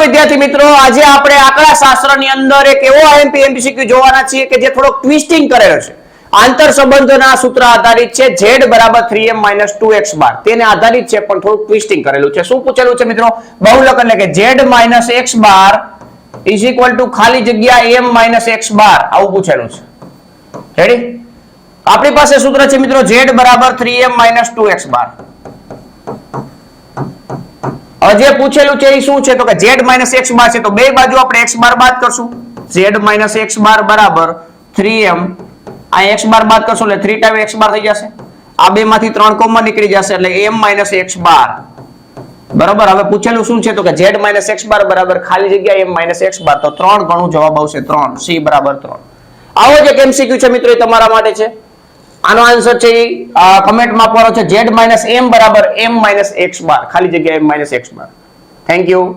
વિદ્યાર્થી મિત્રો, આજે આપણે આંકડાશાસ્ત્રની અંદર એક એવો આઈએમપી એમસીક્યુ જોવાના છીએ કે જે થોડો ટ્વિસ્ટિંગ કરેલો છે. આંતર સંબંધના સૂત્ર આધારિત છે. z બરાબર 3m - 2x બાર તેને આધારિત છે, પણ થોડું ટ્વિસ્ટિંગ કરેલું છે. શું પૂછેલું છે મિત્રો? બહુલક એટલે કે z - x bar is equal to ખાલી જગ્યા m - x બાર આવું પૂછેલું છે. રેડી? આપણી પાસે સૂત્ર છે મિત્રો z બરાબર 3m - 2x બાર. હવે જે પૂછેલું છે એ શું છે? તો કે z - x બાર છે, તો બે બાજુ આપણે x બાર બાદ કરશું. z - x બાર બરાબર 3m, આ x બાર બાદ કરશું એટલે 3 ટાઈમ x બાર થઈ જશે. આ બે માંથી 3 કોમન નીકળી જશે એટલે m - x બાર બરાબર. હવે પૂછેલું શું છે? તો કે z - x બાર બરાબર ખાલી જગ્યા m - x બાર, તો 3 ગણું જવાબ આવશે 3, c બરાબર 3. આવો જ એક એમસીક્યુ છે મિત્રો, એ તમારા માટે છે. આનો આન્સર છે કમેન્ટમાં આપવાનો છે. z - m બરાબર m - x બાર ખાલી જગ્યા m - x bar. Thank you.